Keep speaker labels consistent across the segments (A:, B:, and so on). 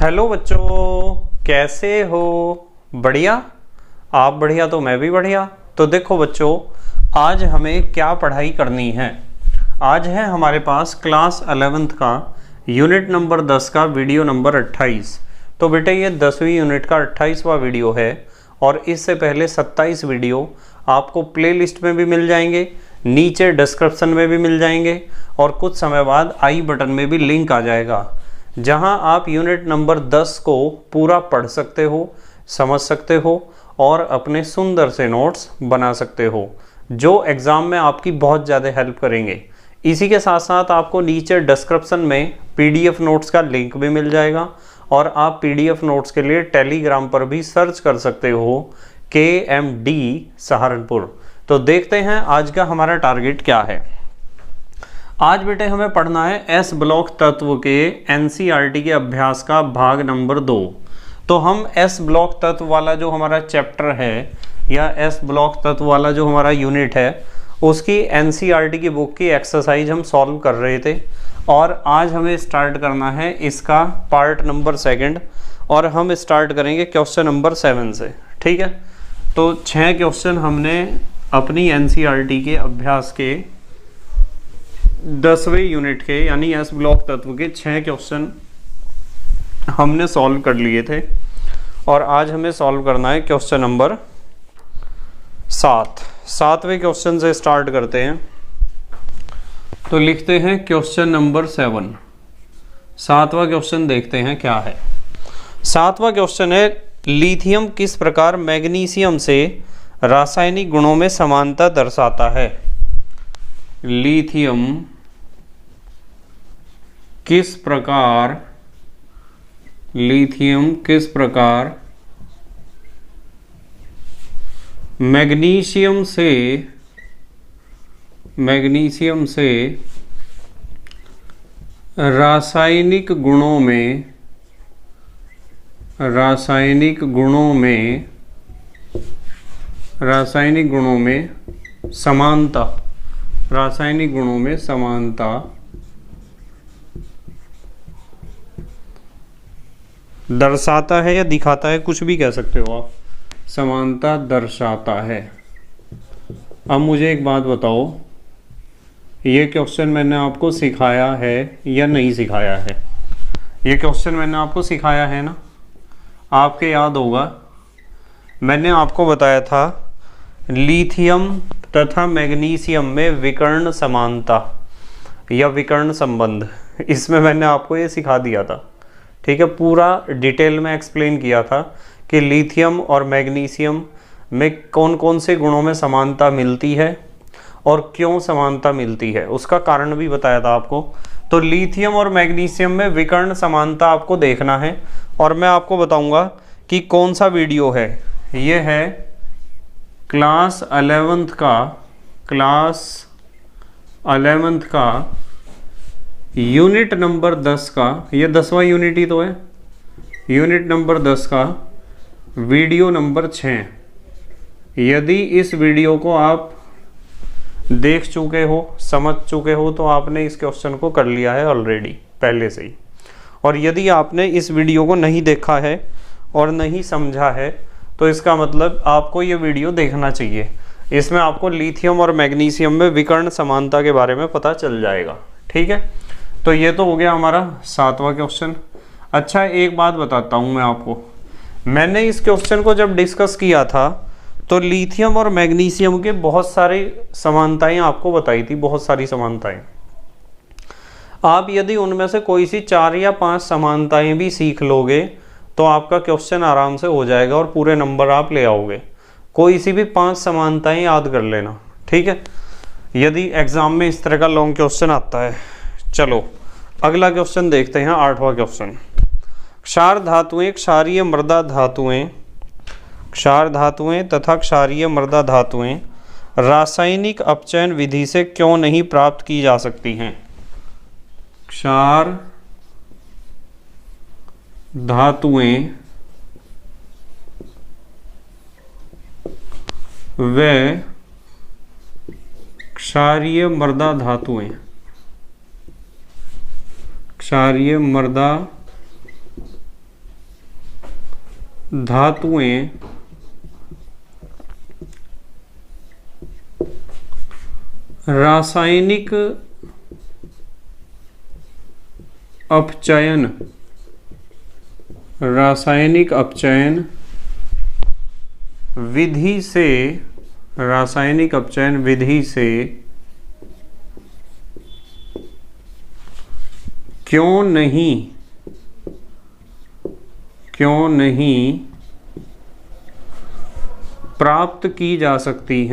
A: Hello बच्चों, कैसे हो? बढ़िया। आप बढ़िया तो मैं भी बढ़िया। तो देखो बच्चों, आज हमें क्या पढ़ाई करनी है। आज है हमारे पास क्लास 11th का यूनिट नंबर 10 का वीडियो नंबर 28। तो बेटे ये 10वीं यूनिट का 28वां वीडियो है और इससे पहले 27 वीडियो आपको प्लेलिस्ट में भी मिल जाएंगे, नीचे डिस्क्रिप्शन में भी मिल जाएंगे और कुछ समय बाद आई बटन में भी लिंक आ जाएगा, जहां आप यूनिट नंबर 10 को पूरा पढ़ सकते हो, समझ सकते हो और अपने सुंदर से नोट्स बना सकते हो, जो एग्ज़ाम में आपकी बहुत ज़्यादा हेल्प करेंगे। इसी के साथ साथ आपको नीचे डिस्क्रिप्शन में पीडीएफ नोट्स का लिंक भी मिल जाएगा और आप पीडीएफ नोट्स के लिए टेलीग्राम पर भी सर्च कर सकते हो KMD सहारनपुर। तो देखते हैं आज का हमारा टारगेट क्या है। आज बेटे हमें पढ़ना है एस ब्लॉक तत्व के एनसीईआरटी के अभ्यास का भाग नंबर 2। तो हम एस ब्लॉक तत्व वाला जो हमारा चैप्टर है या एस ब्लॉक तत्व वाला जो हमारा यूनिट है उसकी एनसीईआरटी की बुक की एक्सरसाइज हम सॉल्व कर रहे थे और आज हमें स्टार्ट करना है इसका पार्ट नंबर 2 और हम स्टार्ट करेंगे क्वेश्चन नंबर 7 से। ठीक है, तो 6 क्वेश्चन हमने अपनी एनसीईआरटी के अभ्यास के 10वें यूनिट के यानी एस ब्लॉक तत्व के 6 क्वेश्चन हमने सॉल्व कर लिए थे और आज हमें सॉल्व करना है क्वेश्चन नंबर 7वें क्वेश्चन से स्टार्ट करते हैं। तो लिखते हैं क्वेश्चन नंबर 7। 7वां क्वेश्चन देखते हैं क्या है। 7वां क्वेश्चन है, लिथियम किस प्रकार मैग्नीशियम से रासायनिक गुणों में समानता दर्शाता है। लिथियम किस प्रकार मैग्नीशियम से रासायनिक गुणों में समानता दर्शाता है या दिखाता है, कुछ भी कह सकते हो आप, समानता दर्शाता है। अब मुझे एक बात बताओ, ये क्वेश्चन मैंने आपको सिखाया है या नहीं सिखाया है? ये क्वेश्चन मैंने आपको सिखाया है ना, आपके याद होगा मैंने आपको बताया था लिथियम तथा मैग्नीशियम में विकर्ण समानता या विकर्ण संबंध, इसमें मैंने आपको ये सिखा दिया था। ठीक है, पूरा डिटेल में एक्सप्लेन किया था कि लिथियम और मैग्नीशियम में कौन कौन से गुणों में समानता मिलती है और क्यों समानता मिलती है, उसका कारण भी बताया था आपको। तो लिथियम और मैग्नीशियम में विकर्ण समानता आपको देखना है और मैं आपको बताऊंगा कि कौन सा वीडियो है। ये है क्लास 11th का यूनिट नंबर 10 का, ये 10वां यूनिट ही तो है, यूनिट नंबर 10 का वीडियो नंबर 6। यदि इस वीडियो को आप देख चुके हो, समझ चुके हो, तो आपने इस क्वेश्चन को कर लिया है ऑलरेडी पहले से ही। और यदि आपने इस वीडियो को नहीं देखा है और नहीं समझा है तो इसका मतलब आपको ये वीडियो देखना चाहिए। इसमें आपको लिथियम और मैग्नीशियम में विकर्ण समानता के बारे में पता चल जाएगा। ठीक है, तो ये तो हो गया हमारा 7वां क्वेश्चन। अच्छा, एक बात बताता हूँ मैं आपको, मैंने इस क्वेश्चन को जब डिस्कस किया था तो लिथियम और मैग्नीशियम के बहुत सारी समानताएं आपको बताई थी, बहुत सारी समानताएं। आप यदि उनमें से कोई सी 4 या 5 समानताएं भी सीख लोगे तो आपका क्वेश्चन आराम से हो जाएगा और पूरे नंबर आप ले आओगे। कोई सी भी 5 समानताएं याद कर लेना, ठीक है, यदि एग्जाम में इस तरह का लॉन्ग क्वेश्चन आता है। चलो अगला क्वेश्चन देखते हैं, 8वां क्वेश्चन। क्षार धातुएं, क्षारीय मृदा धातुएं, क्षार धातुएं तथा क्षारीय मृदा धातुएं रासायनिक अपचयन विधि से क्यों नहीं प्राप्त की जा सकती हैं। क्षार धातुएं व क्षारीय मृदा धातुएं, क्षारीय मृदा धातुएं रासायनिक अपचयन विधि से क्यों नहीं प्राप्त की जा सकती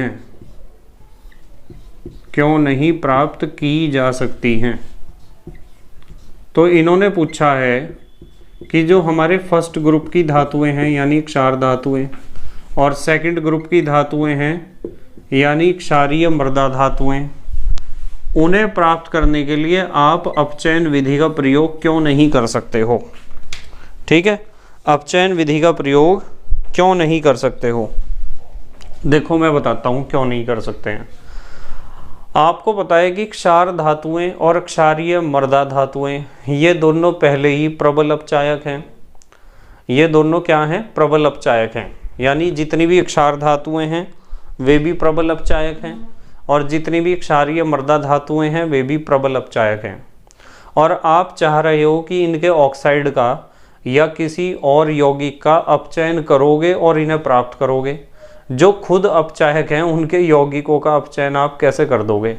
A: हैं, तो इन्होंने पूछा है कि जो हमारे फर्स्ट ग्रुप की धातुएं हैं यानी क्षार धातुएं और सेकंड ग्रुप की धातुएं हैं यानी क्षारीय मृदा धातुएं, उन्हें प्राप्त करने के लिए आप अपचयन विधि का प्रयोग क्यों नहीं कर सकते हो। ठीक है, अपचयन विधि का प्रयोग क्यों नहीं कर सकते हो। देखो मैं बताता हूं क्यों नहीं कर सकते हैं। आपको पता है कि क्षार धातुएं और क्षारीय मृदा धातुएं ये दोनों पहले ही प्रबल अपचायक हैं। ये दोनों क्या हैं? प्रबल अपचायक हैं। यानी जितनी भी क्षार धातुएं हैं वे भी प्रबल अपचायक हैं और जितनी भी क्षारीय मृदा धातुएं हैं वे भी प्रबल अपचायक हैं। और आप चाह रहे हो कि इनके ऑक्साइड का या किसी और यौगिक का अपचयन करोगे और इन्हें प्राप्त करोगे। जो खुद अपचायक हैं उनके यौगिकों का अपचयन आप कैसे कर दोगे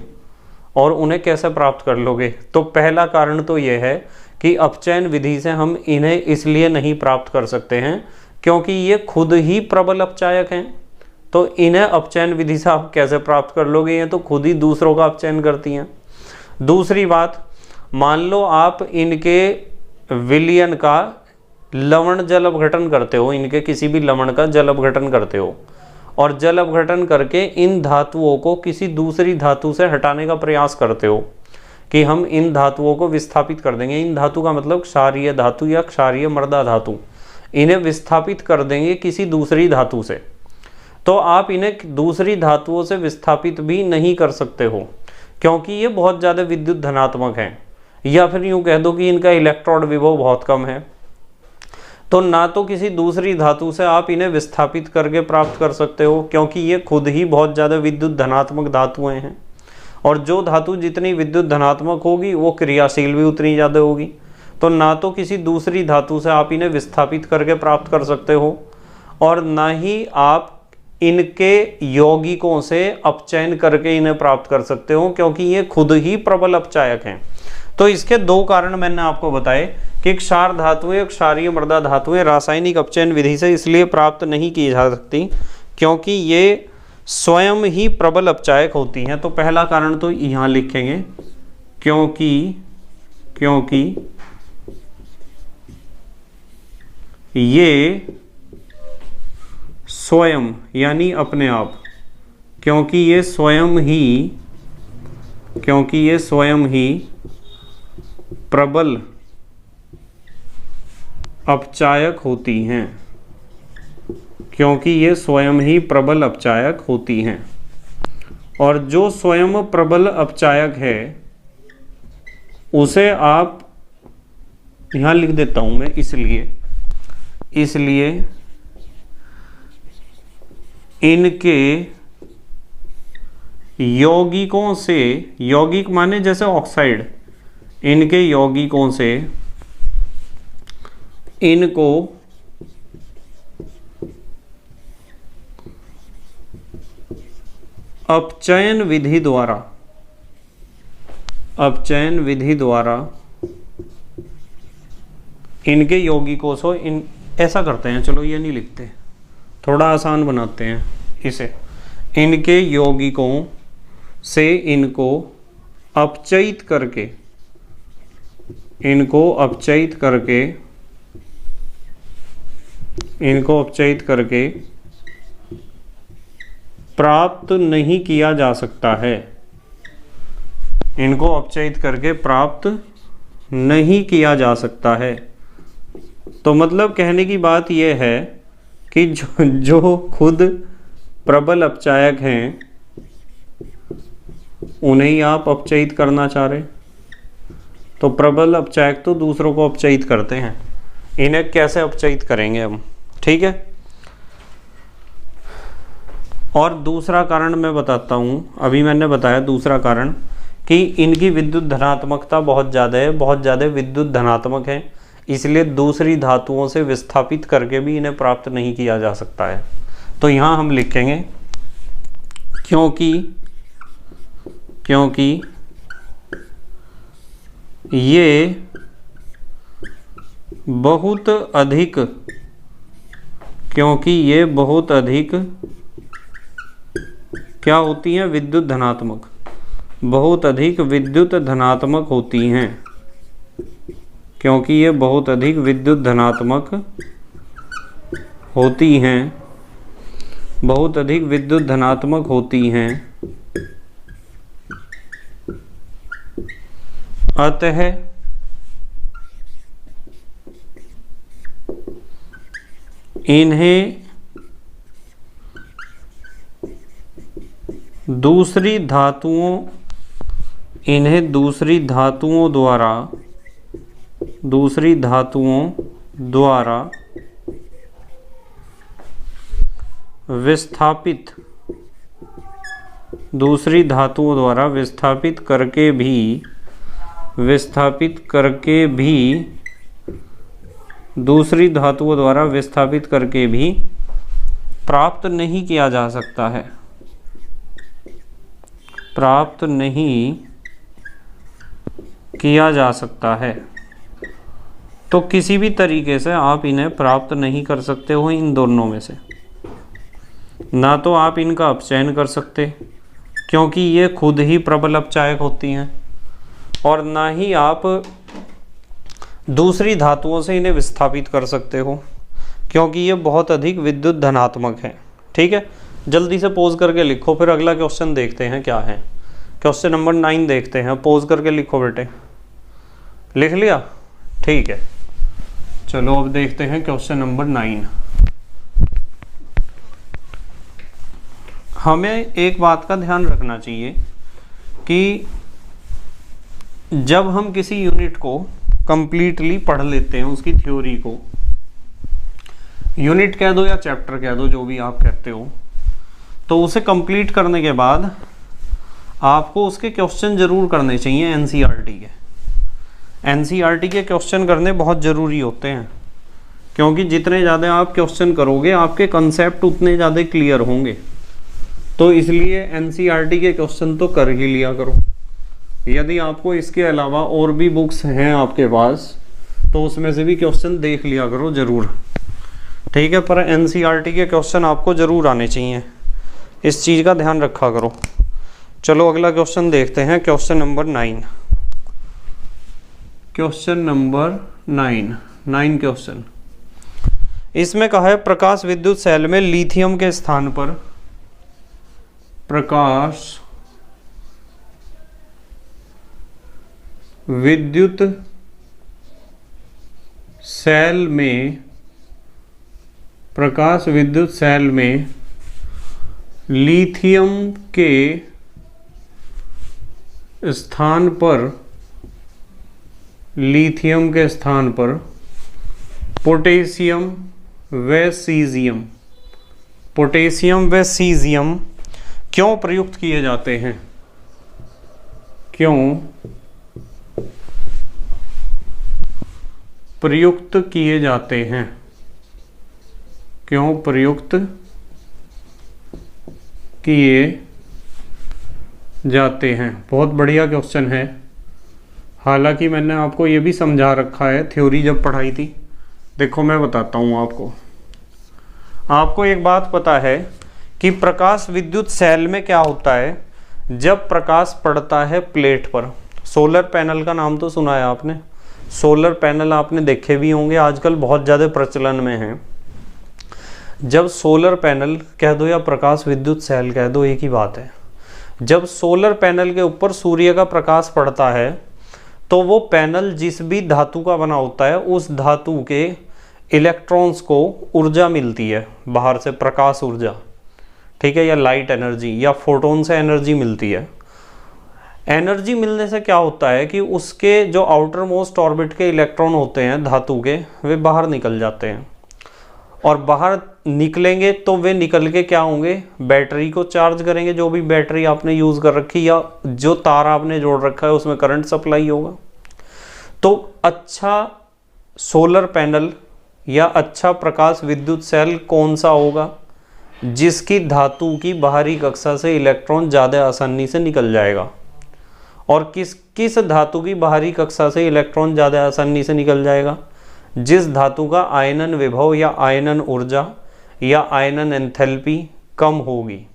A: और उन्हें कैसे प्राप्त कर लोगे। तो पहला कारण तो यह है कि अपचयन विधि से हम इन्हें इसलिए नहीं प्राप्त कर सकते हैं क्योंकि ये खुद ही प्रबल अपचायक हैं। तो इन्हें अपचयन विधि से आप कैसे प्राप्त कर लोगे, ये तो खुद ही दूसरों का अपचयन करती हैं। दूसरी बात, मान लो आप इनके विलयन का लवण जल अपघटन करते हो, इनके किसी भी लवण का जल अपघटन करते हो और जल अपघटन करके इन धातुओं को किसी दूसरी धातु से हटाने का प्रयास करते हो कि हम इन धातुओं को विस्थापित कर देंगे। इन धातु का मतलब क्षारीय धातु या क्षारीय मृदा धातु, इन्हें विस्थापित कर देंगे किसी दूसरी धातु से। तो आप इन्हें दूसरी धातुओं से विस्थापित भी नहीं कर सकते हो क्योंकि ये बहुत ज़्यादा विद्युत धनात्मक हैं, या फिर यूँ कह दो कि इनका इलेक्ट्रॉन विभव बहुत कम है। तो ना तो किसी दूसरी धातु से आप इन्हें विस्थापित करके प्राप्त कर सकते हो क्योंकि ये खुद ही बहुत ज़्यादा विद्युत धनात्मक धातुएं हैं और जो धातु जितनी विद्युत धनात्मक होगी वो क्रियाशील भी उतनी ज़्यादा होगी। तो ना तो किसी दूसरी धातु से आप इन्हें विस्थापित करके प्राप्त कर सकते हो और ना ही आप इनके यौगिकों से अपचयन करके इन्हें प्राप्त कर सकते हो क्योंकि ये खुद ही प्रबल अपचायक हैं। तो इसके दो कारण मैंने आपको बताए कि क्षार धातुएं, क्षारीय मृदा धातुएं रासायनिक अपचयन विधि से इसलिए प्राप्त नहीं की जा सकती क्योंकि ये स्वयं ही प्रबल अपचायक होती हैं। तो पहला कारण तो यहाँ लिखेंगे क्योंकि ये स्वयं यानी अपने आप, क्योंकि ये स्वयं ही प्रबल अपचायक होती हैं, क्योंकि ये स्वयं ही प्रबल अपचायक होती हैं। और जो स्वयं प्रबल अपचायक है उसे आप यहां लिख देता हूं मैं, इसलिए इनके यौगिकों से, यौगिक माने जैसे ऑक्साइड, इनके यौगिकों से इनको अपचयन विधि द्वारा इनके यौगिकों से ऐसा करते हैं, चलो ये नहीं लिखते, थोड़ा आसान बनाते हैं इसे। इनके यौगिकों से इनको अपचयित करके प्राप्त नहीं किया जा सकता है। इनको अपचयित करके प्राप्त नहीं किया जा सकता है। तो मतलब कहने की बात यह है कि जो खुद प्रबल अपचायक हैं उन्हें ही आप अपचयित करना चाह रहे। तो प्रबल अपचायक तो दूसरों को अपचयित करते हैं, इन्हें कैसे अपचयित करेंगे हम, ठीक है। और दूसरा कारण मैं बताता हूँ, अभी मैंने बताया दूसरा कारण कि इनकी विद्युत धनात्मकता बहुत ज़्यादा है, बहुत ज़्यादा विद्युत धनात्मक है, इसलिए दूसरी धातुओं से विस्थापित करके भी इन्हें प्राप्त नहीं किया जा सकता है। तो यहाँ हम लिखेंगे क्योंकि ये बहुत अधिक क्या होती हैं, विद्युत धनात्मक, बहुत अधिक विद्युत धनात्मक होती हैं, क्योंकि ये बहुत अधिक विद्युत धनात्मक होती हैं, बहुत अधिक विद्युत धनात्मक होती हैं, अतः इन्हें दूसरी धातुओं द्वारा विस्थापित करके भी प्राप्त नहीं किया जा सकता है, प्राप्त नहीं किया जा सकता है। तो किसी भी तरीके से आप इन्हें प्राप्त नहीं कर सकते हो इन दोनों में से। ना तो आप इनका अपचयन कर सकते क्योंकि ये खुद ही प्रबल अपचायक होती हैं, और ना ही आप दूसरी धातुओं से इन्हें विस्थापित कर सकते हो क्योंकि ये बहुत अधिक विद्युत धनात्मक है। ठीक है, जल्दी से पोज करके लिखो, फिर अगला क्वेश्चन देखते हैं क्या है। क्वेश्चन नंबर 9 देखते हैं, पोज करके लिखो बेटे। लिख लिया? ठीक है, चलो अब देखते हैं क्वेश्चन नंबर 9। हमें एक बात का ध्यान रखना चाहिए कि जब हम किसी यूनिट को कंप्लीटली पढ़ लेते हैं, उसकी थ्योरी को, यूनिट कह दो या चैप्टर कह दो, जो भी आप कहते हो, तो उसे कंप्लीट करने के बाद आपको उसके क्वेश्चन जरूर करने चाहिए। एनसीईआरटी के क्वेश्चन करने बहुत ज़रूरी होते हैं, क्योंकि जितने ज़्यादा आप क्वेश्चन करोगे आपके कंसेप्ट उतने ज़्यादा क्लियर होंगे। तो इसलिए एनसीईआरटी के क्वेश्चन तो कर ही लिया करो। यदि आपको इसके अलावा और भी बुक्स हैं आपके पास तो उसमें से भी क्वेश्चन देख लिया करो ज़रूर। ठीक है, पर एनसीईआरटी के क्वेश्चन आपको ज़रूर आने चाहिए, इस चीज़ का ध्यान रखा करो। चलो अगला क्वेश्चन देखते हैं, question number 9। Question number 9 question, इसमें कहा है प्रकाश विद्युत सेल में लिथियम के स्थान पर, प्रकाश विद्युत सेल में लिथियम के स्थान पर पोटेशियम व सीजियम क्यों प्रयुक्त किए जाते हैं? क्यों प्रयुक्त किए जाते हैं? क्यों प्रयुक्त किए जाते हैं? बहुत बढ़िया क्वेश्चन है। हालांकि मैंने आपको ये भी समझा रखा है थ्योरी जब पढ़ाई थी। देखो मैं बताता हूँ आपको एक बात पता है कि प्रकाश विद्युत सेल में क्या होता है। जब प्रकाश पड़ता है प्लेट पर, सोलर पैनल का नाम तो सुना है आपने, सोलर पैनल आपने देखे भी होंगे, आजकल बहुत ज़्यादा प्रचलन में हैं। जब सोलर पैनल कह दो या प्रकाश विद्युत सेल कह दो, एक ही बात है। जब सोलर पैनल के ऊपर सूर्य का प्रकाश पड़ता है तो वो पैनल जिस भी धातु का बना होता है उस धातु के इलेक्ट्रॉन्स को ऊर्जा मिलती है बाहर से, प्रकाश ऊर्जा, ठीक है, या लाइट एनर्जी या फोटोन से एनर्जी मिलती है। एनर्जी मिलने से क्या होता है कि उसके जो आउटर मोस्ट ऑर्बिट के इलेक्ट्रॉन होते हैं धातु के, वे बाहर निकल जाते हैं और बाहर निकलेंगे तो वे निकल के क्या होंगे, बैटरी को चार्ज करेंगे। जो भी बैटरी आपने यूज कर रखी या जो तार आपने जोड़ रखा है उसमें करंट सप्लाई होगा। तो अच्छा सोलर पैनल या अच्छा प्रकाश विद्युत सेल कौन सा होगा, जिसकी धातु की बाहरी कक्षा से इलेक्ट्रॉन ज़्यादा आसानी से निकल जाएगा। और किस धातु की बाहरी कक्षा से इलेक्ट्रॉन ज़्यादा आसानी से निकल जाएगा, जिस धातु का आयनन विभव या आयनन ऊर्जा या आयनन एंथैल्पी कम होगी,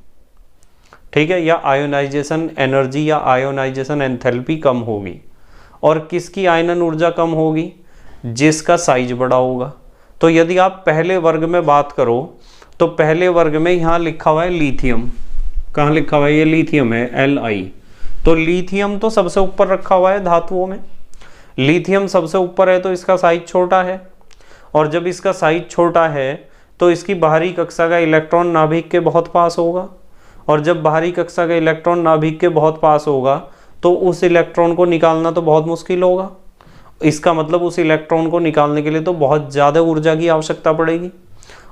A: ठीक है, या आयोनाइजेशन एनर्जी या आयोनाइजेशन एंथैल्पी कम होगी। और किसकी आयनन ऊर्जा कम होगी, जिसका साइज बड़ा होगा। तो यदि आप पहले वर्ग में बात करो तो पहले वर्ग में यहाँ लिखा हुआ है लिथियम। कहाँ लिखा हुआ है, ये लिथियम है Li। तो लिथियम तो सबसे ऊपर रखा हुआ है धातुओं में, लिथियम सबसे ऊपर है तो इसका साइज छोटा है। और जब इसका साइज छोटा है तो इसकी बाहरी कक्षा का इलेक्ट्रॉन नाभिक के बहुत पास होगा। और जब बाहरी कक्षा का इलेक्ट्रॉन नाभिक के बहुत पास होगा तो उस इलेक्ट्रॉन को निकालना तो बहुत मुश्किल होगा। इसका मतलब उस इलेक्ट्रॉन को निकालने के लिए तो बहुत ज़्यादा ऊर्जा की आवश्यकता पड़ेगी,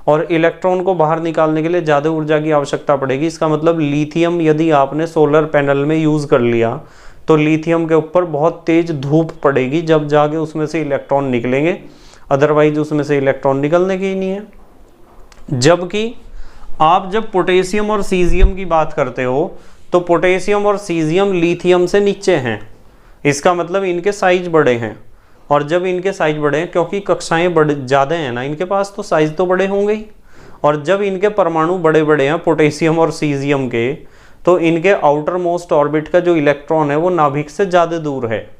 A: और इलेक्ट्रॉन को बाहर निकालने के लिए ज़्यादा ऊर्जा की आवश्यकता पड़ेगी। इसका मतलब लिथियम यदि आपने सोलर पैनल में यूज़ कर लिया तो लिथियम के ऊपर बहुत तेज धूप पड़ेगी, जब जाके उसमें से इलेक्ट्रॉन निकलेंगे, अदरवाइज उसमें से इलेक्ट्रॉन निकलने की ही नहीं है। जबकि आप जब पोटेशियम और सीजियम की बात करते हो तो पोटेशियम और सीजियम लिथियम से नीचे हैं। इसका मतलब इनके साइज बड़े हैं, और जब इनके साइज बड़े हैं, क्योंकि कक्षाएं बड़े ज़्यादा हैं ना इनके पास, तो साइज तो बड़े होंगे ही। और जब इनके परमाणु बड़े बड़े हैं पोटेशियम और सीजियम के, तो इनके आउटर मोस्ट ऑर्बिट का जो इलेक्ट्रॉन है वो नाभिक से ज़्यादा दूर है।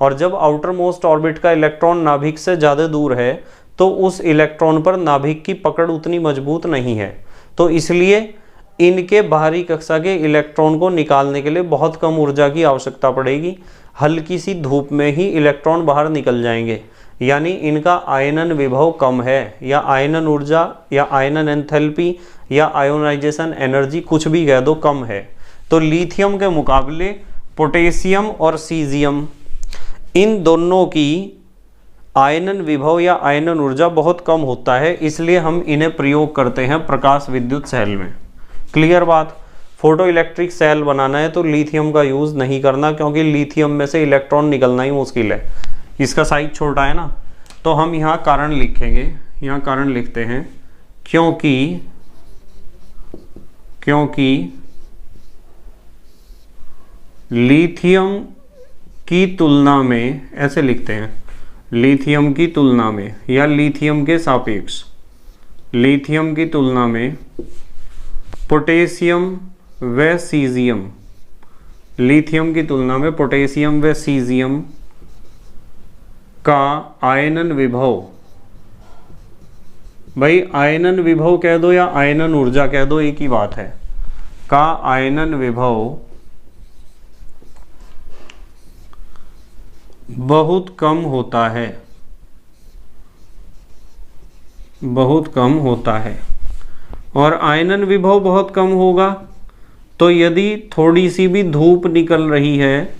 A: और जब आउटर मोस्ट ऑर्बिट का इलेक्ट्रॉन नाभिक से ज़्यादा दूर है तो उस इलेक्ट्रॉन पर नाभिक की पकड़ उतनी मजबूत नहीं है। तो इसलिए इनके बाहरी कक्षा के इलेक्ट्रॉन को निकालने के लिए बहुत कम ऊर्जा की आवश्यकता पड़ेगी। हल्की सी धूप में ही इलेक्ट्रॉन बाहर निकल जाएंगे, यानी इनका आयनन विभव कम है, या आयनन ऊर्जा या आयनन एंथैल्पी या आयोनाइजेशन एनर्जी कुछ भी कह दो, कम है। तो लिथियम के मुकाबले पोटेशियम और सीजियम, इन दोनों की आयनन विभव या आयनन ऊर्जा बहुत कम होता है, इसलिए हम इन्हें प्रयोग करते हैं प्रकाश विद्युत सेल में। क्लियर बात। फोटो इलेक्ट्रिक सेल बनाना है तो लिथियम का यूज़ नहीं करना, क्योंकि लिथियम में से इलेक्ट्रॉन निकलना ही मुश्किल है, इसका साइज छोटा है ना। तो हम यहाँ कारण लिखेंगे, यहाँ कारण लिखते हैं क्योंकि लिथियम की तुलना में, ऐसे लिखते हैं, लिथियम की तुलना में या लिथियम के सापेक्ष, लिथियम की तुलना में पोटेशियम व सीजियम, लिथियम की तुलना में पोटेशियम व सीजियम का आयनन विभव, भाई आयनन विभव कह दो या आयनन ऊर्जा कह दो, एक ही बात है, का आयनन विभव बहुत कम होता है, बहुत कम होता है। और आयनन विभव बहुत कम होगा तो यदि थोड़ी सी भी धूप निकल रही है,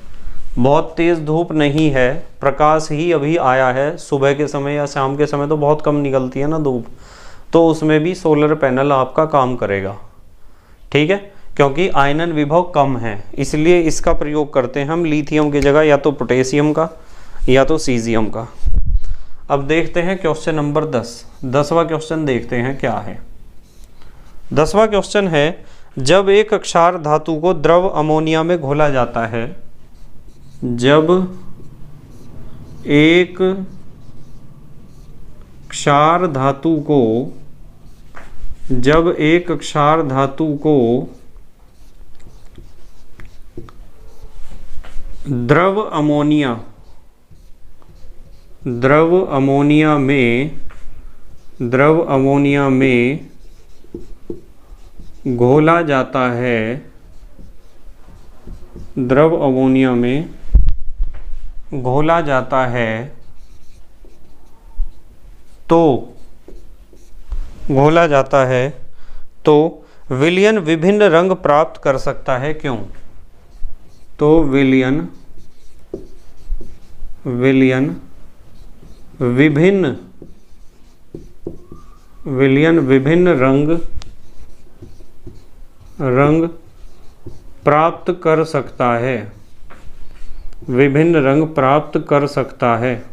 A: बहुत तेज धूप नहीं है, प्रकाश ही अभी आया है, सुबह के समय या शाम के समय तो बहुत कम निकलती है ना धूप, तो उसमें भी सोलर पैनल आपका काम करेगा। ठीक है, क्योंकि आयनन विभव कम है, इसलिए इसका प्रयोग करते हैं हम लिथियम की जगह या तो पोटेशियम का या तो सीजियम का। अब देखते हैं क्वेश्चन नंबर 10। 10वां क्वेश्चन देखते हैं क्या है। 10वां क्वेश्चन है, जब एक क्षार धातु को द्रव अमोनिया में घोला जाता है, जब एक क्षार धातु को द्रव अमोनिया में घोला जाता है, द्रव अमोनिया में घोला जाता है, तो विलयन विभिन्न रंग प्राप्त कर सकता है, क्यों? तो विलयन विलयन विभिन्न रंग प्राप्त कर सकता है, विभिन्न रंग प्राप्त कर सकता है।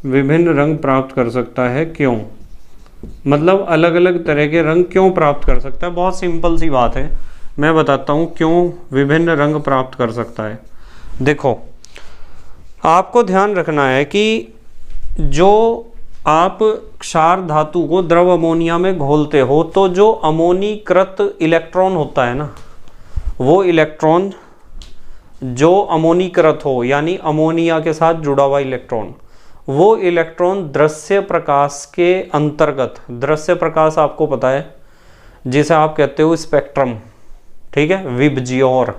A: विभिन्न रंग प्राप्त कर सकता है क्यों? मतलब अलग अलग तरह के रंग क्यों प्राप्त कर सकता है? बहुत सिंपल सी बात है, मैं बताता हूँ क्यों विभिन्न रंग प्राप्त कर सकता है। देखो, आपको ध्यान रखना है कि जो आप क्षार धातु को द्रव अमोनिया में घोलते हो तो जो अमोनीकृत इलेक्ट्रॉन होता है ना, वो इलेक्ट्रॉन जो अमोनीकृत हो यानी अमोनिया के साथ जुड़ा हुआ इलेक्ट्रॉन, वो इलेक्ट्रॉन दृश्य प्रकाश के अंतर्गत, दृश्य प्रकाश आपको पता है जिसे आप कहते हो स्पेक्ट्रम, ठीक है, विबजियोर,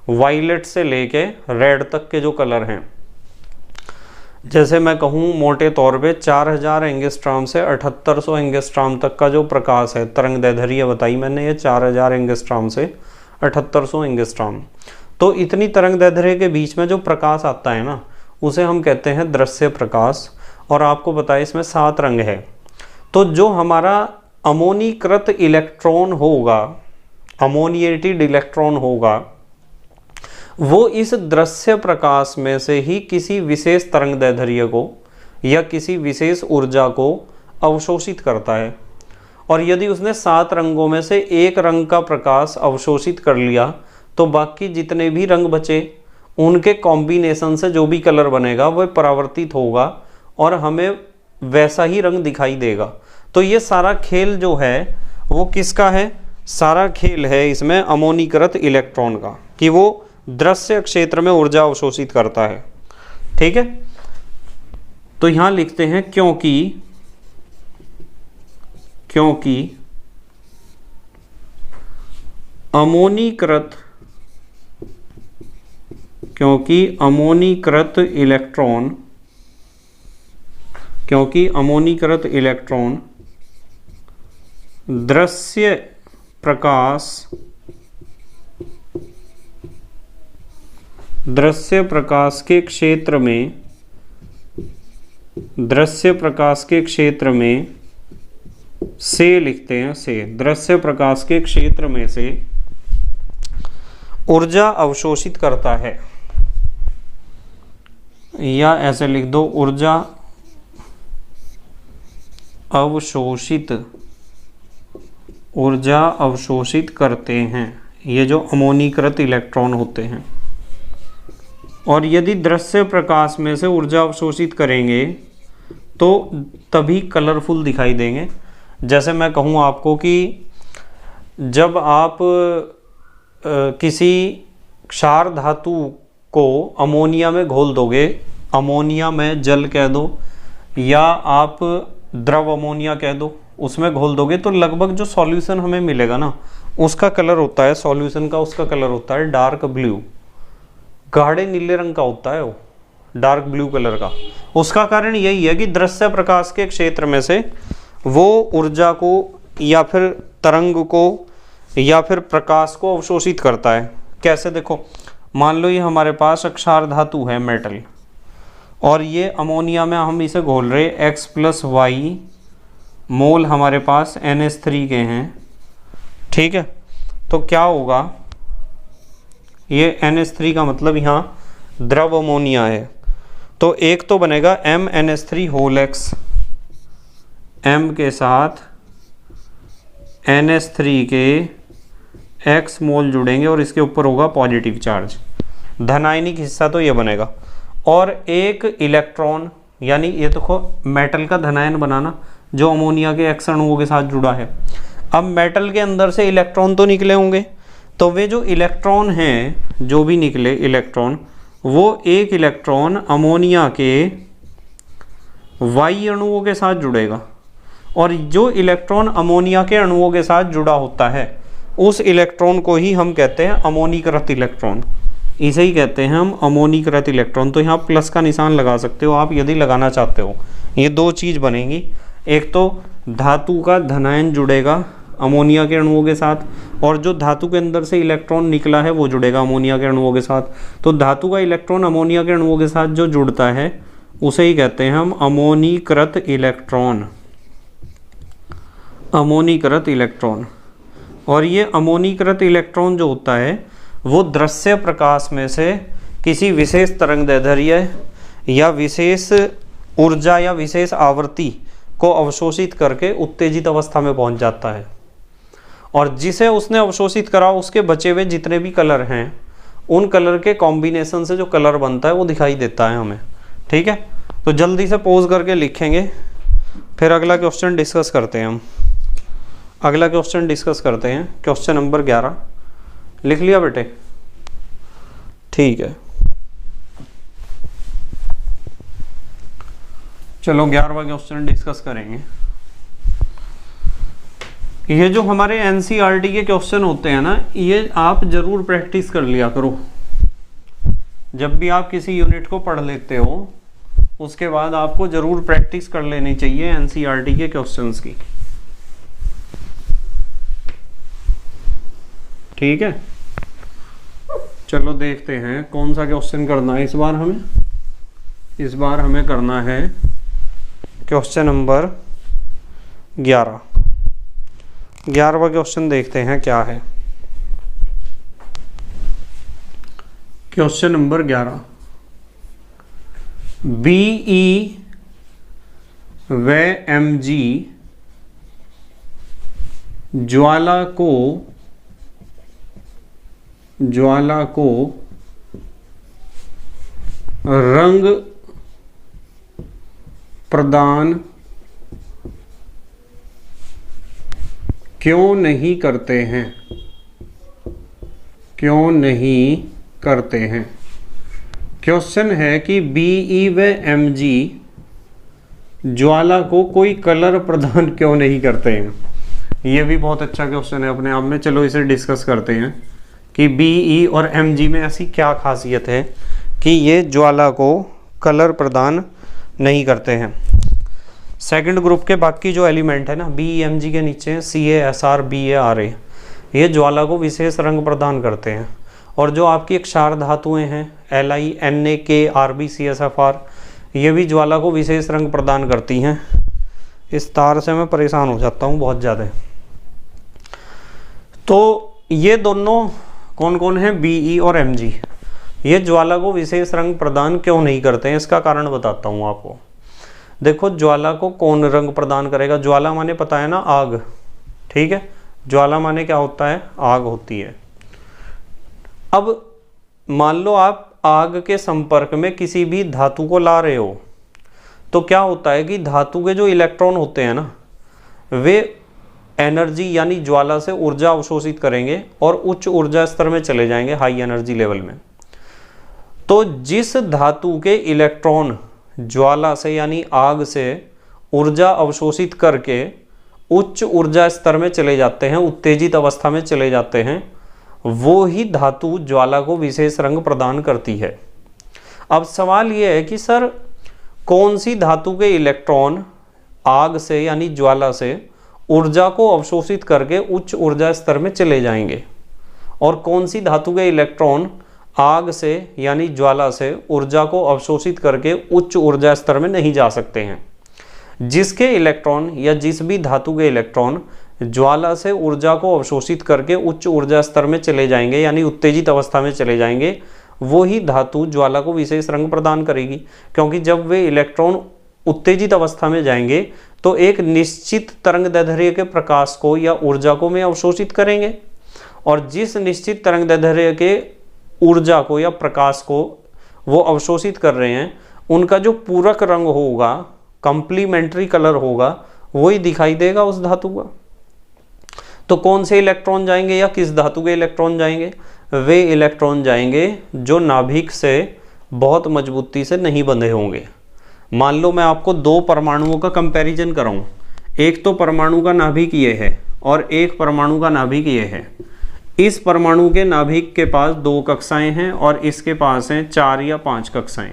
A: वायलेट से लेके रेड तक के जो कलर हैं, जैसे मैं कहूँ मोटे तौर पे 4000 एंगस्ट्रॉम से 7800 एंगस्ट्रॉम तक का जो प्रकाश है, तरंग दैर्ध्य बताई मैंने, ये 4000 एंगस्ट्रॉम से 7800 एंगस्ट्रॉम, तो इतनी तरंग दैर्ध्य के बीच में जो प्रकाश आता है ना, उसे हम कहते हैं दृश्य प्रकाश। और आपको पता है इसमें 7 रंग है। तो जो हमारा अमोनीकृत इलेक्ट्रॉन होगा, अमोनिएटेड इलेक्ट्रॉन होगा, वो इस दृश्य प्रकाश में से ही किसी विशेष तरंग दैर्ध्य को या किसी विशेष ऊर्जा को अवशोषित करता है। और यदि उसने 7 रंगों में से एक रंग का प्रकाश अवशोषित कर लिया तो बाकी जितने भी रंग बचे उनके कॉम्बिनेशन से जो भी कलर बनेगा वह परावर्तित होगा और हमें वैसा ही रंग दिखाई देगा। तो ये सारा खेल जो है वो किसका है? सारा खेल है इसमें अमोनीकृत इलेक्ट्रॉन का, कि वो दृश्य क्षेत्र में ऊर्जा अवशोषित करता है। ठीक है, तो यहां लिखते हैं क्योंकि अमोनीकृत इलेक्ट्रॉन दृश्य प्रकाश के क्षेत्र में से लिखते हैं, से दृश्य प्रकाश के क्षेत्र में से ऊर्जा अवशोषित करता है, या ऐसे लिख दो ऊर्जा अवशोषित करते हैं ये जो अमोनीकृत इलेक्ट्रॉन होते हैं। और यदि दृश्य प्रकाश में से ऊर्जा अवशोषित करेंगे तो तभी कलरफुल दिखाई देंगे। जैसे मैं कहूँ आपको कि जब आप किसी क्षार धातु को अमोनिया में घोल दोगे, अमोनिया में जल कह दो या आप द्रव अमोनिया कह दो, उसमें घोल दोगे तो लगभग जो सॉल्यूशन हमें मिलेगा ना, उसका कलर होता है, सॉल्यूशन का उसका कलर होता है डार्क ब्लू, गाढ़े नीले रंग का होता है वो, डार्क ब्लू कलर का। उसका कारण यही है कि दृश्य प्रकाश के क्षेत्र में से वो ऊर्जा को या फिर तरंग को या फिर प्रकाश को अवशोषित करता है। कैसे? देखो, मान लो ये हमारे पास क्षार धातु है, मेटल, और ये अमोनिया में हम इसे घोल रहे, X+Y मोल हमारे पास NH3 के हैं। ठीक है, तो क्या होगा, ये NH3 का मतलब यहाँ द्रव अमोनिया है, तो एक तो बनेगा MnH3 M के साथ NH3 के X मोल जुड़ेंगे और इसके ऊपर होगा पॉजिटिव चार्ज, धनायनिक हिस्सा तो ये बनेगा। और एक इलेक्ट्रॉन, यानी ये देखो मेटल का धनायन बनाना जो अमोनिया के X अणुओं के साथ जुड़ा है। अब मेटल के अंदर से इलेक्ट्रॉन तो निकले होंगे, तो वे जो इलेक्ट्रॉन हैं, जो भी निकले इलेक्ट्रॉन, वो एक इलेक्ट्रॉन अमोनिया के Y अणुओं के साथ जुड़ेगा, और जो इलेक्ट्रॉन अमोनिया के अणुओं के साथ जुड़ा होता है उस इलेक्ट्रॉन को ही हम कहते हैं अमोनीकृत इलेक्ट्रॉन। इसे ही कहते हैं हम अमोनीकृत इलेक्ट्रॉन। तो यहाँ प्लस का निशान लगा सकते हो आप यदि लगाना चाहते हो। ये दो चीज़ बनेंगी, एक तो धातु का धनायन जुड़ेगा अमोनिया के अणुओं के साथ, और जो धातु के अंदर से इलेक्ट्रॉन निकला है वो जुड़ेगा अमोनिया के अणुओं के साथ। तो धातु का इलेक्ट्रॉन अमोनिया के अणुओं के साथ जो जुड़ता है उसे ही कहते हैं हम अमोनीकृत इलेक्ट्रॉन, अमोनीकृत इलेक्ट्रॉन। और ये अमोनीकृत इलेक्ट्रॉन जो होता है वो दृश्य प्रकाश में से किसी विशेष तरंगदैर्ध्य या विशेष ऊर्जा या विशेष आवृत्ति को अवशोषित करके उत्तेजित अवस्था में पहुंच जाता है, और जिसे उसने अवशोषित करा उसके बचे हुए जितने भी कलर हैं उन कलर के कॉम्बिनेशन से जो कलर बनता है वो दिखाई देता है हमें। ठीक है, तो जल्दी से पॉज करके लिखेंगे, फिर अगला क्वेश्चन डिस्कस करते हैं हम। अगला क्वेश्चन डिस्कस करते हैं, क्वेश्चन नंबर 11। लिख लिया बेटे? ठीक है, चलो 11वां क्वेश्चन डिस्कस करेंगे। ये जो हमारे एनसीईआरटी के क्वेश्चन होते हैं ना, ये आप जरूर प्रैक्टिस कर लिया करो। जब भी आप किसी यूनिट को पढ़ लेते हो उसके बाद आपको जरूर प्रैक्टिस कर लेनी चाहिए एनसीईआरटी के क्वेश्चंस की। ठीक है, चलो देखते हैं कौन सा क्वेश्चन करना है इस बार हमें। इस बार हमें करना है क्वेश्चन नंबर 11। 11वां क्वेश्चन देखते हैं क्या है। क्वेश्चन नंबर 11, बीई व एमजी ज्वाला को रंग प्रदान क्यों नहीं करते हैं? क्यों नहीं करते हैं? क्वेश्चन है कि बीई व एमजी ज्वाला को कोई कलर प्रदान क्यों नहीं करते हैं। ये भी बहुत अच्छा क्वेश्चन है अपने आप में। चलो इसे डिस्कस करते हैं कि बीई और एमजी में ऐसी क्या खासियत है कि ये ज्वाला को कलर प्रदान नहीं करते हैं। सेकंड ग्रुप के बाकी जो एलिमेंट है ना, बीई एमजी के नीचे CaSr BaRa, ये ज्वाला को विशेष रंग प्रदान करते हैं। और जो आपकी क्षार धातुएं हैं Li Na K Rb CSFr, ये भी ज्वाला को विशेष रंग प्रदान करती हैं। इस तार से मैं परेशान हो जाता हूँ बहुत ज़्यादा। तो ये दोनों कौन कौन है, बीई और एमजी, ये ज्वाला को विशेष रंग प्रदान क्यों नहीं करते हैं? इसका कारण बताता हूँ आपको। देखो, ज्वाला को कौन रंग प्रदान करेगा? ज्वाला माने पता है ना, आग। ठीक है, ज्वाला माने क्या होता है? आग होती है। अब मान लो आप आग के संपर्क में किसी भी धातु को ला रहे हो, तो क्या होता है कि धातु के जो इलेक्ट्रॉन होते हैं ना, वे एनर्जी यानी ज्वाला से ऊर्जा अवशोषित करेंगे और उच्च ऊर्जा स्तर में चले जाएंगे, हाई एनर्जी लेवल में। तो जिस धातु के इलेक्ट्रॉन ज्वाला से यानी आग से ऊर्जा अवशोषित करके उच्च ऊर्जा स्तर में चले जाते हैं, उत्तेजित अवस्था में चले जाते हैं, वो ही धातु ज्वाला को विशेष रंग प्रदान करती है। अब सवाल यह है कि सर कौन सी धातु के इलेक्ट्रॉन आग से यानी ज्वाला से ऊर्जा को अवशोषित करके उच्च ऊर्जा स्तर में चले जाएंगे, और कौन सी धातु के इलेक्ट्रॉन आग से यानी ज्वाला से ऊर्जा को अवशोषित करके उच्च ऊर्जा स्तर में नहीं जा सकते हैं। जिसके इलेक्ट्रॉन या जिस भी धातु के इलेक्ट्रॉन ज्वाला से ऊर्जा को अवशोषित करके उच्च ऊर्जा स्तर में चले जाएंगे यानी उत्तेजित अवस्था में चले जाएंगे, वो ही धातु ज्वाला को विशेष रंग प्रदान करेगी। क्योंकि जब वे इलेक्ट्रॉन उत्तेजित अवस्था में जाएंगे तो एक निश्चित तरंगदैर्ध्य के प्रकाश को या ऊर्जा को में अवशोषित करेंगे, और जिस निश्चित तरंगदैर्ध्य के ऊर्जा को या प्रकाश को वो अवशोषित कर रहे हैं, उनका जो पूरक रंग होगा, कंप्लीमेंट्री कलर होगा, वही दिखाई देगा उस धातु का। तो कौन से इलेक्ट्रॉन जाएंगे या किस धातु के इलेक्ट्रॉन जाएंगे? वे इलेक्ट्रॉन जाएंगे जो नाभिक से बहुत मजबूती से नहीं बंधे होंगे। मान लो मैं आपको दो परमाणुओं का कंपैरिजन कराऊं, एक तो परमाणु का नाभिक ये है और एक परमाणु का नाभिक ये है। इस परमाणु के नाभिक के पास 2 कक्षाएं हैं और इसके पास हैं 4 या 5 कक्षाएं।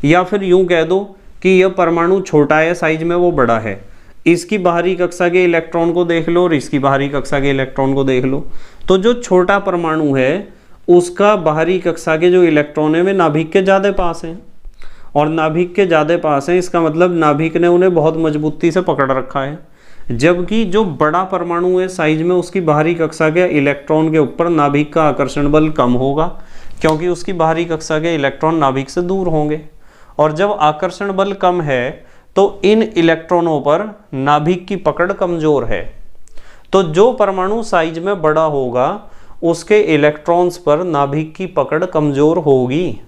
A: या फिर यूं कह दो कि यह परमाणु छोटा है साइज में, वो बड़ा है। इसकी बाहरी कक्षा के इलेक्ट्रॉन को देख लो और इसकी बाहरी कक्षा के इलेक्ट्रॉन को देख लो, तो जो छोटा परमाणु है उसका बाहरी कक्षा के जो इलेक्ट्रॉन है वे नाभिक के ज़्यादा पास हैं, और नाभिक के ज़्यादा पास हैं, इसका मतलब नाभिक ने उन्हें बहुत मजबूती से पकड़ रखा है। जबकि जो बड़ा परमाणु है साइज में, उसकी बाहरी कक्षा के इलेक्ट्रॉन के ऊपर नाभिक का आकर्षण बल कम होगा, क्योंकि उसकी बाहरी कक्षा के इलेक्ट्रॉन नाभिक से दूर होंगे। और जब आकर्षण बल कम है तो इन इलेक्ट्रॉनों पर नाभिक की पकड़ कमजोर है। तो जो परमाणु साइज में बड़ा होगा उसके इलेक्ट्रॉन्स पर नाभिक की पकड़ कमजोर होगी,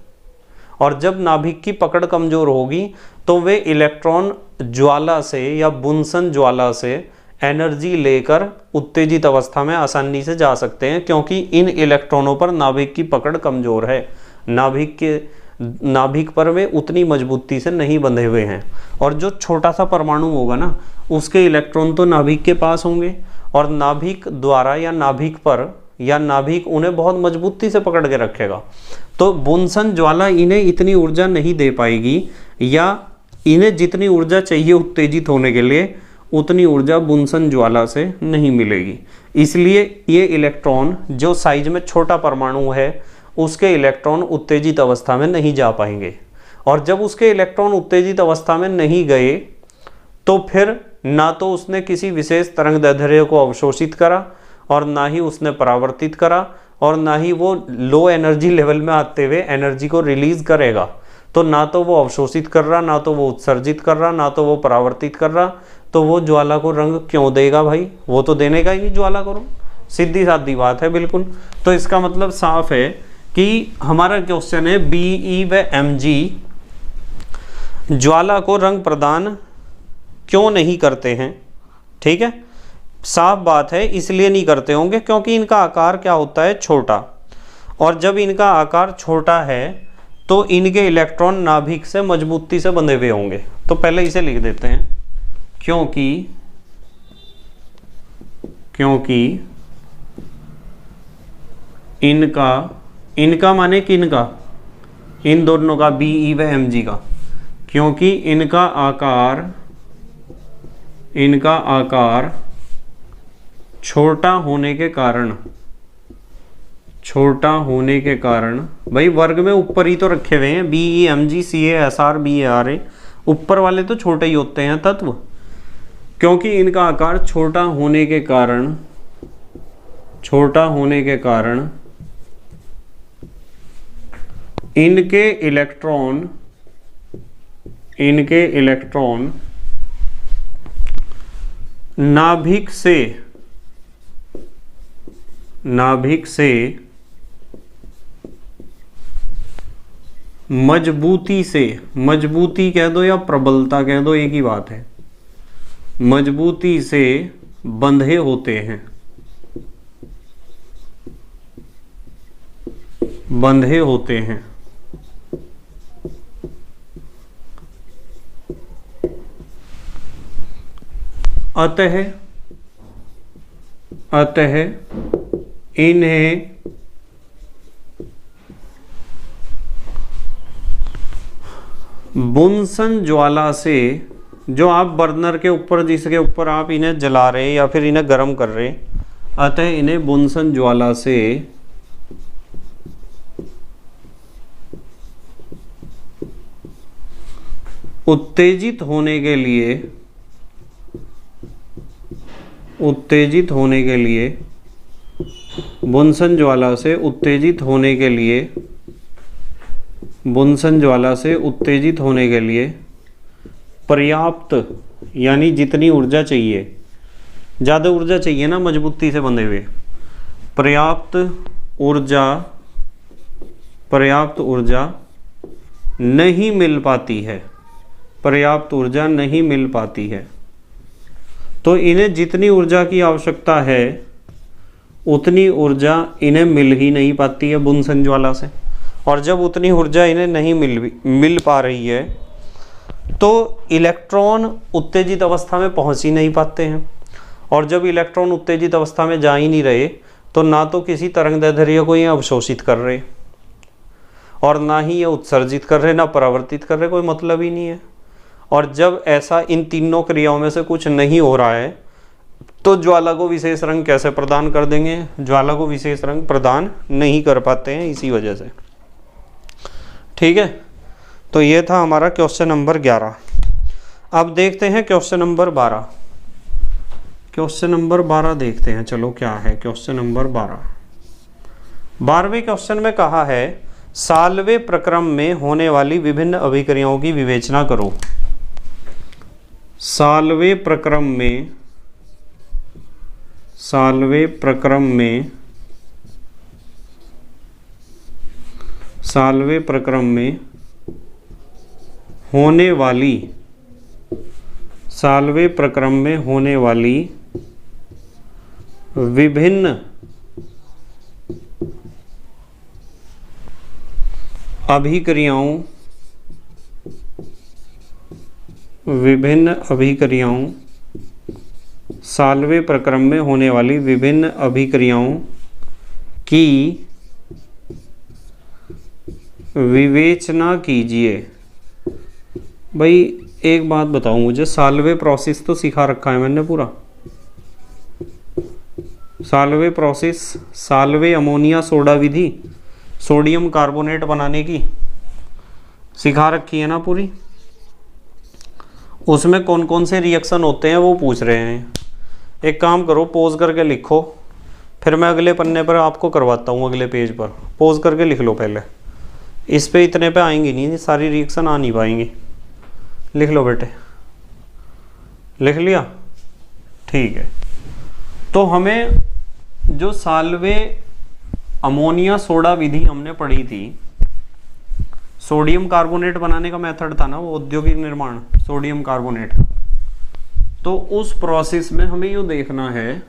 A: और जब नाभिक की पकड़ कमजोर होगी तो वे इलेक्ट्रॉन ज्वाला से या बुनसन ज्वाला से एनर्जी लेकर उत्तेजित अवस्था में आसानी से जा सकते हैं, क्योंकि इन इलेक्ट्रॉनों पर नाभिक की पकड़ कमजोर है। नाभिक पर वे उतनी मजबूती से नहीं बंधे हुए हैं। और जो छोटा सा परमाणु होगा ना, उसके इलेक्ट्रॉन तो नाभिक के पास होंगे, और नाभिक द्वारा या नाभिक पर या नाभिक उन्हें बहुत मजबूती से पकड़ के रखेगा। तो बुनसन ज्वाला इन्हें इतनी ऊर्जा नहीं दे पाएगी, या इन्हें जितनी ऊर्जा चाहिए उत्तेजित होने के लिए उतनी ऊर्जा बुनसन ज्वाला से नहीं मिलेगी। इसलिए ये इलेक्ट्रॉन जो साइज में छोटा परमाणु है उसके इलेक्ट्रॉन उत्तेजित अवस्था में नहीं जा पाएंगे। और जब उसके इलेक्ट्रॉन उत्तेजित अवस्था में नहीं गए तो फिर ना तो उसने किसी विशेष तरंगदैर्ध्य को अवशोषित करा, और ना ही उसने परावर्तित करा, और ना ही वो लो एनर्जी लेवल में आते हुए एनर्जी को रिलीज करेगा। तो ना तो वो अवशोषित कर रहा, ना तो वो उत्सर्जित कर रहा, ना तो वो परावर्तित कर रहा। तो वो ज्वाला को रंग क्यों देगा भाई? वो तो देने का ही नहीं ज्वाला को, सीधी सादी बात है बिल्कुल। तो इसका मतलब साफ है कि हमारा क्वेश्चन है BE व MG ज्वाला को रंग प्रदान क्यों नहीं करते हैं। ठीक है, साफ बात है, इसलिए नहीं करते होंगे क्योंकि इनका आकार क्या होता है? छोटा। और जब इनका आकार छोटा है तो इनके इलेक्ट्रॉन नाभिक से मजबूती से बंधे हुए होंगे। तो पहले इसे लिख देते हैं, क्योंकि इनका माने किनका? इन दोनों का, BE व MG का। क्योंकि इनका आकार छोटा होने के कारण भाई वर्ग में ऊपर ही तो रखे हुए हैं, BE MG CA SR BAR, ऊपर वाले तो छोटे ही होते हैं तत्व। क्योंकि इनका आकार छोटा होने के कारण इनके इलेक्ट्रॉन नाभिक से मजबूती कह दो या प्रबलता कह दो, एक ही बात है, मजबूती से बंधे होते हैं। अतः इन्हें बुनसन ज्वाला से, जो आप बर्नर के ऊपर, जिसके ऊपर आप इन्हें जला रहे या फिर इन्हें गर्म कर रहे, अतः इन्हें बुनसन ज्वाला से उत्तेजित होने के लिए बुनसन ज्वाला से उत्तेजित होने के लिए पर्याप्त, यानी जितनी ऊर्जा चाहिए, ज़्यादा ऊर्जा चाहिए ना मजबूती से बंधे हुए, पर्याप्त ऊर्जा नहीं मिल पाती है। तो इन्हें जितनी ऊर्जा की आवश्यकता है उतनी ऊर्जा इन्हें मिल ही नहीं पाती है बुनसन ज्वाला से। और जब उतनी ऊर्जा इन्हें नहीं मिल पा रही है तो इलेक्ट्रॉन उत्तेजित अवस्था में पहुंच ही नहीं पाते हैं। और जब इलेक्ट्रॉन उत्तेजित अवस्था में जा ही नहीं रहे तो ना तो किसी तरंगदैर्ध्य को ये अवशोषित कर रहे और ना ही ये उत्सर्जित कर रहे, ना परावर्तित कर रहे, कोई मतलब ही नहीं है। और जब ऐसा इन तीनों क्रियाओं में से कुछ नहीं हो रहा है तो ज्वाला को विशेष रंग कैसे प्रदान कर देंगे? ज्वाला को विशेष रंग प्रदान नहीं कर पाते हैं इसी वजह से। ठीक है, तो ये था हमारा क्वेश्चन नंबर 11। अब देखते हैं क्वेश्चन नंबर 12। क्वेश्चन नंबर 12 देखते हैं, चलो क्या है क्वेश्चन नंबर 12। 12वें क्वेश्चन में कहा है साल्वें प्रक्रम में होने वाली विभिन्न अभिक्रियाओं की विवेचना करो। साल्वें प्रक्रम में होने वाली विभिन्न अभिक्रियाओं साल्वें प्रक्रम में होने वाली विभिन्न अभिक्रियाओं की विवेचना कीजिए। भाई एक बात बताओ मुझे, साल्वे प्रोसेस तो सिखा रखा है मैंने पूरा। Solvay process, Solvay ammonia soda विधि, सोडियम कार्बोनेट बनाने की सिखा रखी है ना पूरी। उसमें कौन कौन से रिएक्शन होते हैं वो पूछ रहे हैं। एक काम करो, पॉज करके लिखो, फिर मैं अगले पन्ने पर आपको करवाता हूँ, अगले पेज पर पॉज करके लिख लो पहले। इस पे इतने पे आएंगी नहीं, सारी रिएक्शन आ नहीं पाएंगी। लिख लो बेटे, लिख लिया? ठीक है। तो हमें जो साल्वे अमोनिया सोडा विधि हमने पढ़ी थी, सोडियम कार्बोनेट बनाने का मेथड था ना वो, औद्योगिक निर्माण सोडियम कार्बोनेट का। तो उस प्रोसेस में हमें ये देखना है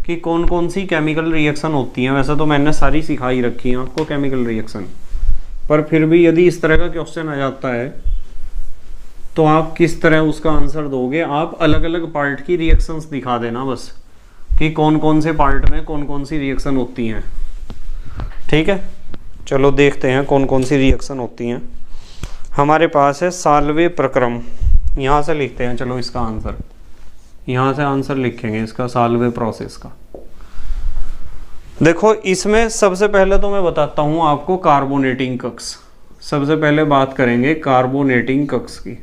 A: कि कौन कौन सी केमिकल रिएक्शन होती हैं। वैसे तो मैंने सारी सिखाई रखी है आपको केमिकल रिएक्शन, पर फिर भी यदि इस तरह का क्वेश्चन आ जाता है तो आप किस तरह उसका आंसर दोगे। आप अलग अलग पार्ट की रिएक्शंस दिखा देना बस, कि कौन कौन से पार्ट में कौन कौन सी रिएक्शन होती हैं। ठीक है, चलो देखते हैं कौन कौन सी रिएक्शन होती हैं। हमारे पास है साल्वे प्रक्रम, यहाँ से लिखते हैं। चलो इसका आंसर यहाँ से आंसर लिखेंगे इसका, साल्वे प्रोसेस का। देखो इसमें सबसे पहले तो मैं बताता हूँ आपको कार्बोनेटिंग कक्ष। सबसे पहले बात करेंगे कार्बोनेटिंग कक्ष की।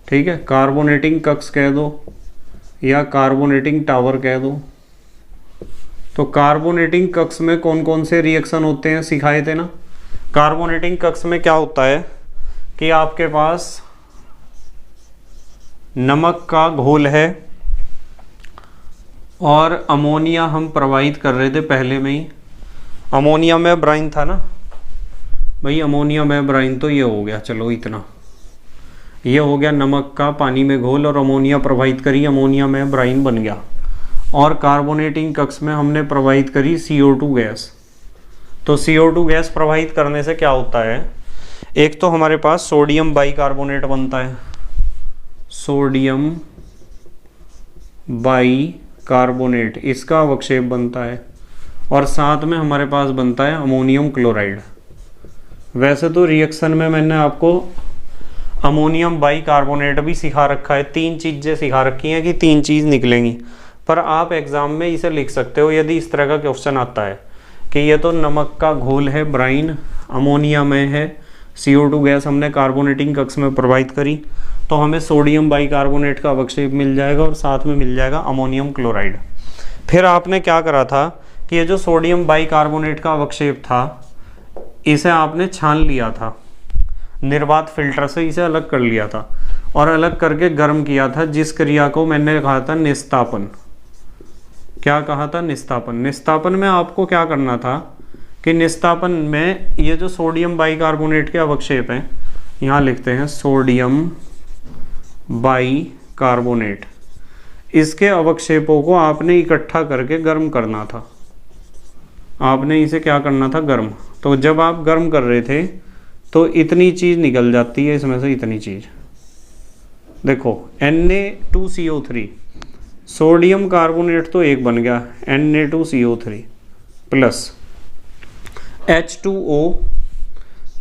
A: ठीक है, कार्बोनेटिंग कक्ष कह दो या कार्बोनेटिंग टावर कह दो। तो कार्बोनेटिंग कक्ष में कौन कौन से रिएक्शन होते हैं सिखाए थे ना। कार्बोनेटिंग कक्ष में क्या होता है कि आपके पास नमक का घोल है और अमोनिया हम प्रवाहित कर रहे थे पहले में ही। अमोनिया में ब्राइन था ना भाई, अमोनिया में ब्राइन तो ये हो गया, चलो इतना ये हो गया नमक का पानी में घोल, और अमोनिया प्रवाहित करी, अमोनिया में ब्राइन बन गया। और कार्बोनेटिंग कक्ष में हमने प्रवाहित करी CO2 गैस। तो CO2 गैस प्रवाहित करने से क्या होता है, एक तो हमारे पास सोडियम बाइकार्बोनेट बनता है, सोडियम बाइकार्बोनेट इसका अवक्षेप बनता है, और साथ में हमारे पास बनता है अमोनियम क्लोराइड। वैसे तो रिएक्शन में मैंने आपको अमोनियम बाइकार्बोनेट भी सिखा रखा है, 3 चीज़ें सिखा रखी हैं कि 3 चीज़ निकलेंगी, पर आप एग्जाम में इसे लिख सकते हो यदि इस तरह का क्वेश्चन आता है कि ये तो नमक का घोल है ब्राइन, अमोनिया में है CO2 गैस हमने कार्बोनेटिंग कक्ष में प्रवाहित करी, तो हमें सोडियम बाइकार्बोनेट का अवक्षेप मिल जाएगा और साथ में मिल जाएगा अमोनियम क्लोराइड। फिर आपने क्या करा था कि ये जो सोडियम बाइकार्बोनेट का अवक्षेप था इसे आपने छान लिया था, निर्वात फिल्टर से इसे अलग कर लिया था, और अलग करके गर्म किया था, जिस क्रिया को मैंने कहा था निस्तापन। क्या कहा था? निस्तापन। निस्तापन में आपको क्या करना था कि निस्तापन में ये जो सोडियम बाइकार्बोनेट के अवक्षेप हैं, यहाँ लिखते हैं सोडियम बाइकार्बोनेट, इसके अवक्षेपों को आपने इकट्ठा करके गर्म करना था। आपने इसे क्या करना था? गर्म। तो जब आप गर्म कर रहे थे तो इतनी चीज़ निकल जाती है इसमें से, इतनी चीज़ देखो Na2CO3, सोडियम कार्बोनेट तो एक बन गया Na2CO3 प्लस H2O,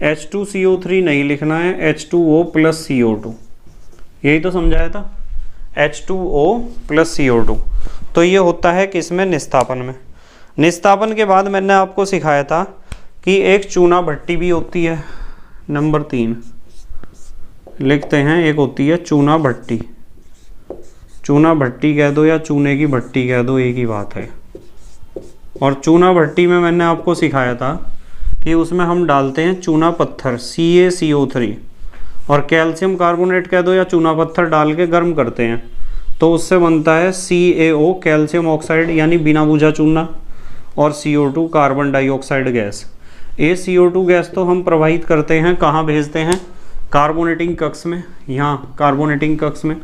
A: H2CO3 नहीं लिखना है, H2O प्लस CO2, यही तो समझाया था, H2O प्लस CO2। तो ये होता है किसमें? निस्तापन में। निस्तापन के बाद मैंने आपको सिखाया था कि एक चूना भट्टी भी होती है, नंबर 3 लिखते हैं, एक होती है चूना भट्टी। चूना भट्टी कह दो या चूने की भट्टी कह दो, एक ही बात है। और चूना भट्टी में मैंने आपको सिखाया था कि उसमें हम डालते हैं चूना पत्थर CaCO3, और कैल्शियम कार्बोनेट कह दो या चूना पत्थर डाल के गर्म करते हैं तो उससे बनता है CaO कैल्शियम ऑक्साइड यानी बिना बुझा चूना, और CO2 कार्बन डाइऑक्साइड गैस। ये CO2 गैस तो हम प्रवाहित करते हैं, कहाँ भेजते हैं, कार्बोनेटिंग कक्ष में, यहाँ कार्बोनेटिंग कक्ष में।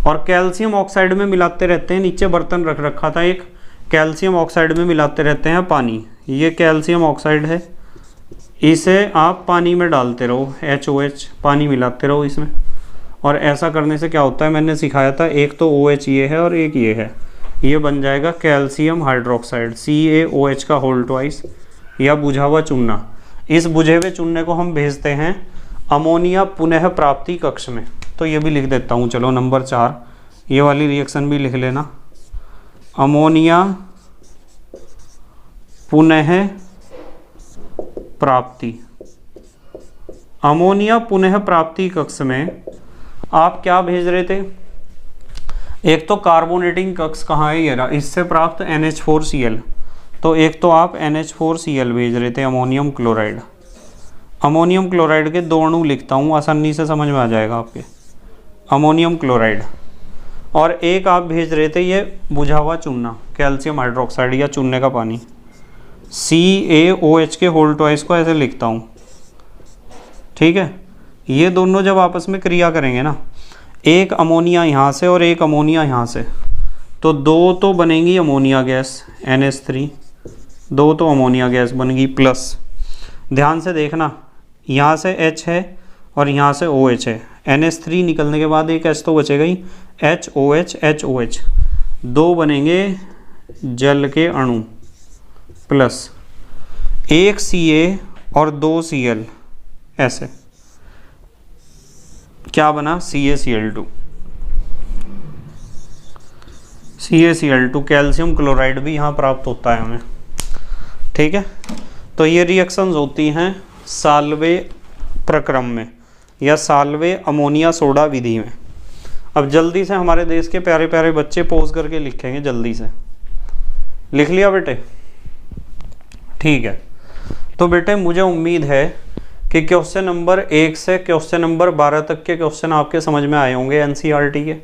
A: और कैल्शियम ऑक्साइड में मिलाते रहते हैं, नीचे बर्तन रख रखा था एक, कैल्शियम ऑक्साइड में मिलाते रहते हैं पानी। ये कैल्शियम ऑक्साइड है, इसे आप पानी में डालते रहो, HOH पानी मिलाते रहो इसमें। और ऐसा करने से क्या होता है, मैंने सिखाया था, एक तो OH ये है और एक ये है, ये बन जाएगा कैल्शियम हाइड्रोक्साइड CaOH का होल ट्वाइस, या बुझा हुआ चूना। इस बुझे हुए चूने को हम भेजते हैं अमोनिया पुनः प्राप्ति कक्ष में। तो ये भी लिख देता हूँ, चलो नंबर 4 ये वाली रिएक्शन भी लिख लेना, अमोनिया पुनः प्राप्ति। अमोनिया पुनः प्राप्ति कक्ष में आप क्या भेज रहे थे, एक तो कार्बोनेटिंग कक्ष कहाँ है, ये रहा, इससे प्राप्त NH4Cl, तो एक तो आप NH4Cl भेज रहे थे, अमोनियम क्लोराइड। अमोनियम क्लोराइड के 2 अणु लिखता हूँ, आसानी से समझ में आ जाएगा आपके, अमोनियम क्लोराइड। और एक आप भेज रहे थे ये बुझा हुआ चूना, कैल्शियम हाइड्रोक्साइड या चूने का पानी, CaOH के होल ट्वाइस को ऐसे लिखता हूँ, ठीक है। ये दोनों जब आपस में क्रिया करेंगे ना, एक अमोनिया यहाँ से और एक अमोनिया यहाँ से, तो 2 तो बनेगी अमोनिया गैस NH3, 2 तो अमोनिया गैस बनेगी प्लस। ध्यान से देखना, यहाँ से H है और यहाँ से OH है, NH3 निकलने के बाद एक H तो बचेगा ही, HOH 2 बनेंगे जल के अणु प्लस एक Ca और 2 Cl, ऐसे क्या बना, CaCl2 कैल्शियम क्लोराइड भी यहाँ प्राप्त होता है हमें, ठीक है। तो ये रिएक्शंस होती हैं साल्वे प्रक्रम में या साल्वे अमोनिया सोडा विधि में। अब जल्दी से हमारे देश के प्यारे प्यारे बच्चे पोज करके लिखेंगे, जल्दी से लिख लिया बेटे, ठीक है। तो बेटे मुझे उम्मीद है कि क्वेश्चन नंबर 1 से क्वेश्चन नंबर 12 तक के क्वेश्चन आपके समझ में आए होंगे NCERT के।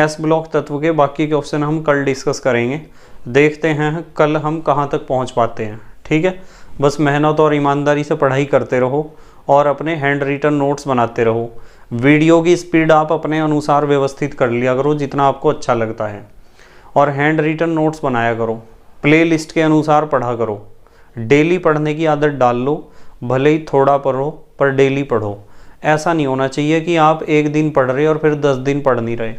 A: S ब्लॉक तत्व के बाकी क्वेश्चन हम कल डिस्कस करेंगे, देखते हैं कल हम कहाँ तक पहुँच पाते हैं, ठीक है। बस मेहनत और ईमानदारी से पढ़ाई करते रहो और अपने हैंड रिटन नोट्स बनाते रहो। वीडियो की स्पीड आप अपने अनुसार व्यवस्थित कर लिया करो जितना आपको अच्छा लगता है, और हैंड रिटन नोट्स बनाया करो, प्ले लिस्ट के अनुसार पढ़ा करो, डेली पढ़ने की आदत डाल लो, भले ही थोड़ा पढ़ो पर डेली पढ़ो। ऐसा नहीं होना चाहिए कि आप एक दिन पढ़ रहे और फिर 10 दिन पढ़ नहीं रहे।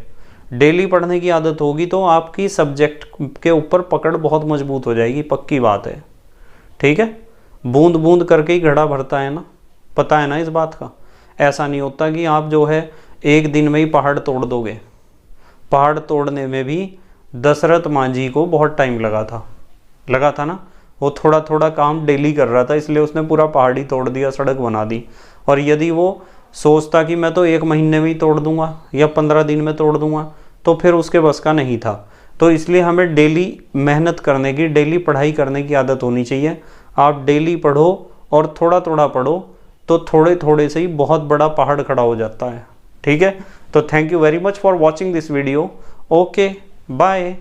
A: डेली पढ़ने की आदत होगी तो आपकी सब्जेक्ट के ऊपर पकड़ बहुत मजबूत हो जाएगी, पक्की बात है, ठीक है। बूंद बूंद करके ही घड़ा भरता है ना, पता है ना इस बात का। ऐसा नहीं होता कि आप जो है एक दिन में ही पहाड़ तोड़ दोगे। पहाड़ तोड़ने में भी दशरथ मांझी को बहुत टाइम लगा था ना, वो थोड़ा थोड़ा काम डेली कर रहा था, इसलिए उसने पूरा पहाड़ ही तोड़ दिया, सड़क बना दी। और यदि वो सोचता कि मैं तो 1 महीने में ही तोड़ दूंगा या 15 दिन में तोड़ दूंगा, तो फिर उसके बस का नहीं था। तो इसलिए हमें डेली मेहनत करने की, डेली पढ़ाई करने की आदत होनी चाहिए। आप डेली पढ़ो और थोड़ा थोड़ा पढ़ो, तो थोड़े थोड़े से ही बहुत बड़ा पहाड़ खड़ा हो जाता है, ठीक है। तो thank you very much for watching this video. Okay, bye.